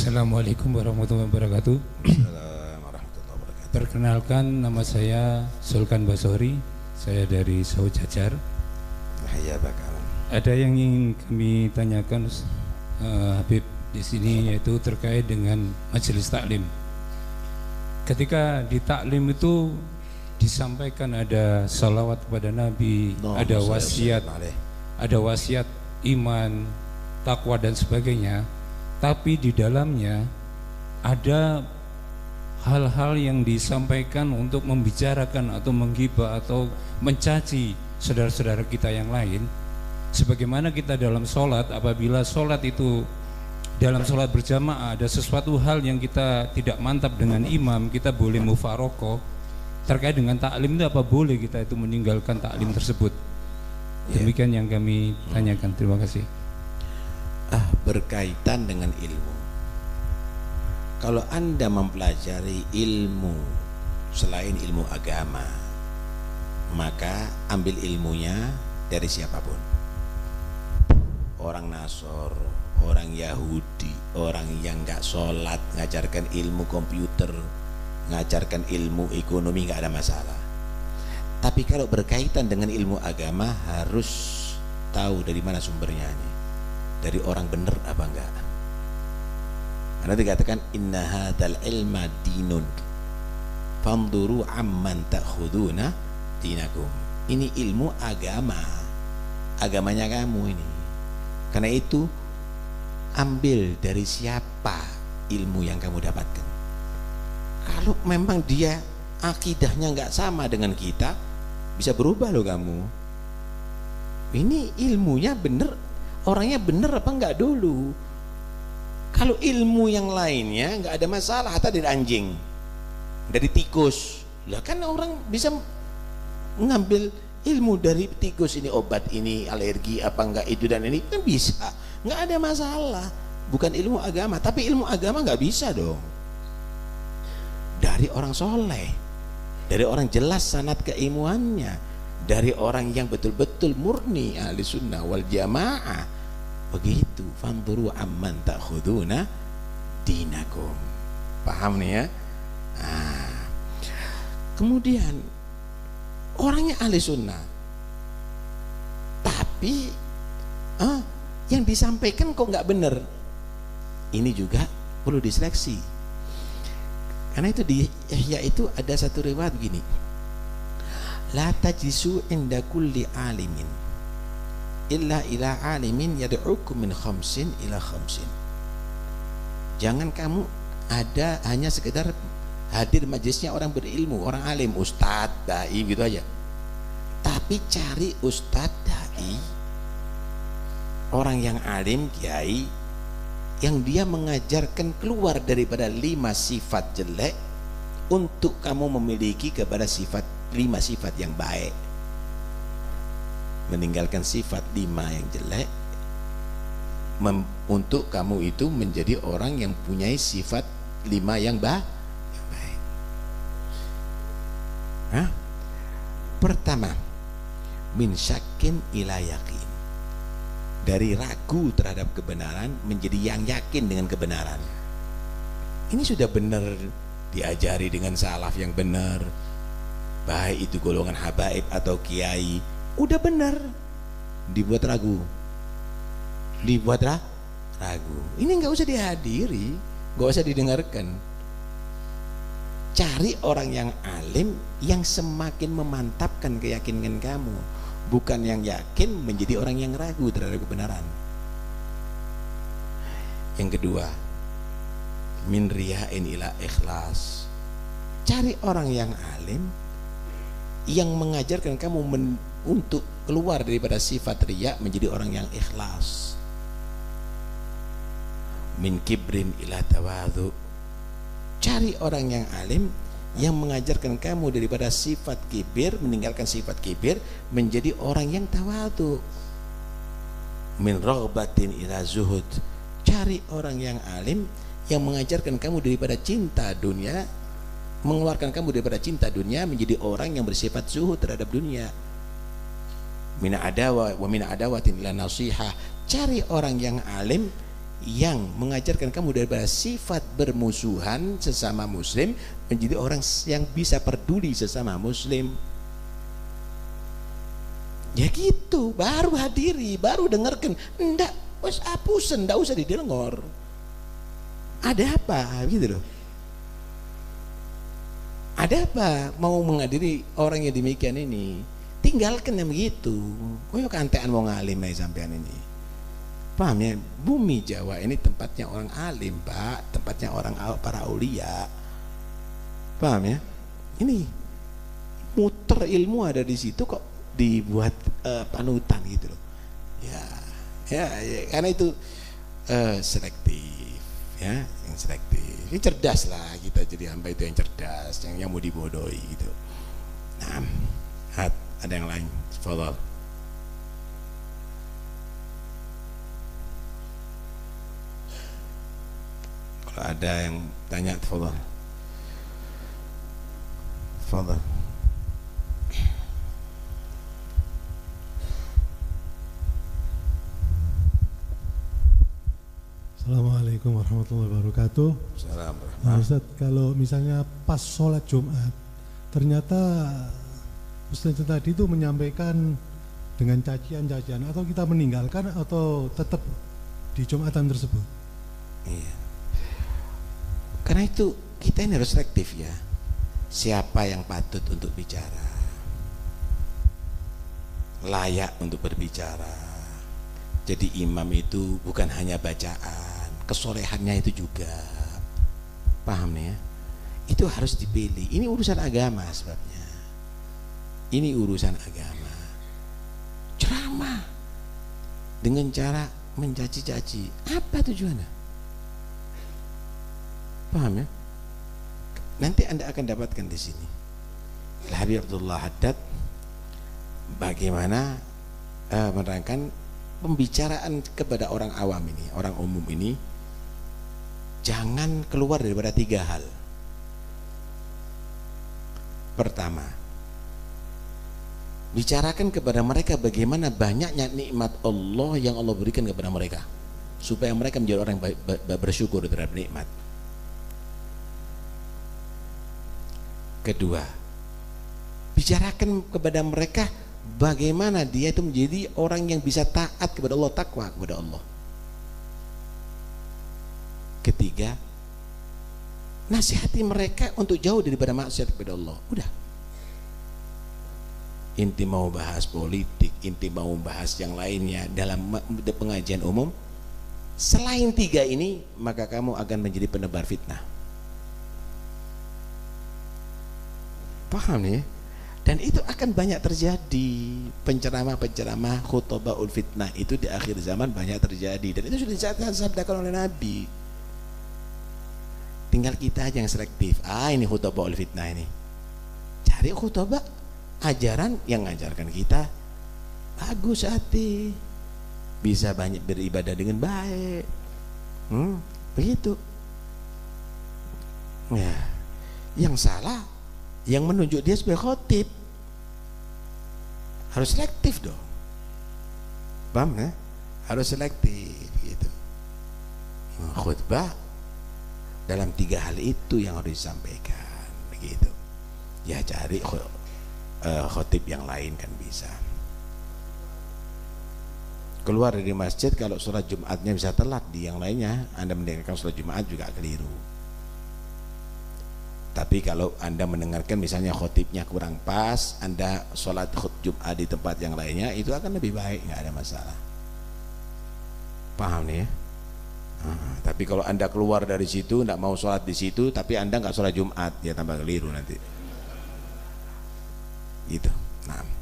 Assalamualaikum warahmatullahi wabarakatuh. Assalamualaikum warahmatullahi wabarakatuh. Perkenalkan, nama saya Sulkan Basori. Saya dari Saud Jajar. Ya bakal. Ada yang ingin kami tanyakan, Habib, di sini, yaitu terkait dengan majelis taklim. Ketika di taklim itu disampaikan ada salawat kepada Nabi, ada wasiat iman, takwa dan sebagainya. Tapi di dalamnya ada hal-hal yang disampaikan untuk membicarakan atau menggibah atau mencaci saudara-saudara kita yang lain. Sebagaimana kita dalam sholat, apabila sholat itu dalam sholat berjamaah ada sesuatu hal yang kita tidak mantap dengan imam, kita boleh mufarokoh. Terkait dengan taklim itu apa boleh kita itu meninggalkan taklim tersebut? Demikian yang kami tanyakan. Terima kasih. Berkaitan dengan ilmu. Kalau Anda mempelajari ilmu selain ilmu agama, maka ambil ilmunya dari siapapun. Orang Nasor, orang Yahudi, orang yang nggak sholat, ngajarkan ilmu komputer, ngajarkan ilmu ekonomi, nggak ada masalah. Tapi kalau berkaitan dengan ilmu agama, harus tahu dari mana sumbernya ini. Dari orang benar apa enggak. Karena dikatakan inna hadzal ilma dinun fanduru amman ta'khuduna dinakum. Ini ilmu agama, agamanya kamu ini. Karena itu ambil dari siapa ilmu yang kamu dapatkan. Kalau memang dia akidahnya enggak sama dengan kita, bisa berubah loh kamu. Ini ilmunya benar, orangnya benar apa enggak dulu. Kalau ilmu yang lainnya enggak ada masalah, hatta dari anjing, dari tikus, lah kan orang bisa mengambil ilmu dari tikus, ini obat ini alergi apa enggak itu dan ini kan bisa, enggak ada masalah. Bukan ilmu agama, tapi ilmu agama enggak bisa dong. Dari orang soleh, dari orang jelas sanad keilmuannya, dari orang yang betul-betul murni ahli sunnah wal jamaah. Begitu, fanduru amman ta'khuduna dinakum. Paham nih ya? Kemudian orangnya ahli sunnah, tapi yang disampaikan kok nggak benar. Ini juga perlu diseleksi. Karena itu di Ihya itu ada satu riwayat begini, la tajlisu inda kulli alimin illa ila alimin yad'ukum min khamsin ila khamsin. Jangan kamu ada hanya sekedar hadir majelisnya orang berilmu, orang alim, ustadz, dai gitu aja. Tapi cari ustadz, dai, orang yang alim, kiai, yang dia mengajarkan keluar daripada 5 sifat jelek untuk kamu memiliki kepada 5 sifat yang baik. Meninggalkan sifat 5 yang jelek untuk kamu itu menjadi orang yang punya sifat 5 yang baik. Pertama, min syakin ila yakin, dari ragu terhadap kebenaran menjadi yang yakin dengan kebenaran. Ini sudah benar diajari dengan salaf yang benar, baik itu golongan habaib atau kiai, udah benar, dibuat ragu, ragu. Ini nggak usah dihadiri, nggak usah didengarkan. Cari orang yang alim yang semakin memantapkan keyakinan kamu, bukan yang yakin menjadi orang yang ragu terhadap kebenaran. Yang kedua, min riya'in ila ikhlas. Cari orang yang alim yang mengajarkan kamu untuk keluar daripada sifat riya menjadi orang yang ikhlas. Min kibrin ila tawadhu. Cari orang yang alim yang mengajarkan kamu daripada sifat kibir, meninggalkan sifat kibir menjadi orang yang tawadhu. Min raghbatin ila zuhud. Cari orang yang alim yang mengajarkan kamu daripada cinta dunia, mengeluarkan kamu daripada cinta dunia menjadi orang yang bersifat zuhud terhadap dunia. Mina adawa wa mina adawatin ila nasihah. Cari orang yang alim yang mengajarkan kamu daripada sifat bermusuhan sesama muslim menjadi orang yang bisa peduli sesama muslim. Ya gitu, baru hadiri, baru dengarkan. Enggak, wes hapusen, enggak usah didengar. Ada apa gitu loh. Ada apa mau menghadiri orang yang demikian ini? Tinggalkan yang begitu. Koyo kantean mau ngalim ae sampean ini. Paham ya? Bumi Jawa ini tempatnya orang alim, Pak. Tempatnya orang para aulia. Paham ya? Ini muter ilmu ada di situ kok dibuat panutan gitu loh. Ya, karena itu selektif, ya, yang selektif. Ini cerdas lah kita jadi hamba itu yang cerdas, yang mau dibodohi gitu. Nah, ada yang lain, follow. Kalau ada yang tanya, follow. Assalamualaikum warahmatullahi wabarakatuh. Nah, Ustaz, kalau misalnya pas sholat Jumat ternyata Ustaz tadi itu menyampaikan dengan cacian-cacian, atau kita meninggalkan atau tetap di Jumatan tersebut? Iya. Karena itu kita ini harus selektif ya. Siapa yang patut untuk bicara, layak untuk berbicara. Jadi imam itu bukan hanya bacaan, kesolehannya itu juga. Paham ya? Itu harus dipilih. Ini urusan agama sebabnya. Ini urusan agama. Ceramah dengan cara mencaci-caci, apa tujuannya? Paham ya? Nanti Anda akan dapatkan di sini. Habib Abdullah Haddad bagaimana menerangkan pembicaraan kepada orang awam ini, orang umum ini, jangan keluar daripada 3 hal. Pertama, bicarakan kepada mereka bagaimana banyaknya nikmat Allah yang Allah berikan kepada mereka, supaya mereka menjadi orang yang bersyukur terhadap nikmat. Kedua, bicarakan kepada mereka bagaimana dia itu menjadi orang yang bisa taat kepada Allah, takwa kepada Allah. Ketiga, nasihati mereka untuk jauh daripada maksiat kepada Allah. Udah. Inti mau bahas politik, inti mau bahas yang lainnya dalam pengajian umum, selain 3 ini, maka kamu akan menjadi penebar fitnah. Paham nih? Dan itu akan banyak terjadi. Penceramah-penceramah khutbaul fitnah itu di akhir zaman banyak terjadi, dan itu sudah disabdakan oleh Nabi. Tinggal kita aja yang selektif. Ini khutbaul fitnah ini. Cari khutbah ajaran yang ngajarkan kita bagus hati, bisa banyak beribadah dengan baik. Begitu. Ya, yang salah yang menunjuk dia sebagai khotib harus selektif dong. Paham ya? Harus selektif gitu. Khutbah dalam 3 hal itu yang harus disampaikan begitu. Ya cari khotib yang lain kan bisa. Keluar dari masjid kalau sholat Jumatnya bisa telat, di yang lainnya Anda mendengarkan sholat Jumat juga keliru. Tapi kalau Anda mendengarkan misalnya khotibnya kurang pas, Anda sholat Jumat di tempat yang lainnya, itu akan lebih baik, nggak ada masalah. Paham nih ya? Tapi kalau Anda keluar dari situ, nggak mau sholat di situ, tapi Anda nggak sholat Jumat, ya tambah keliru nanti. Gitu. Nah.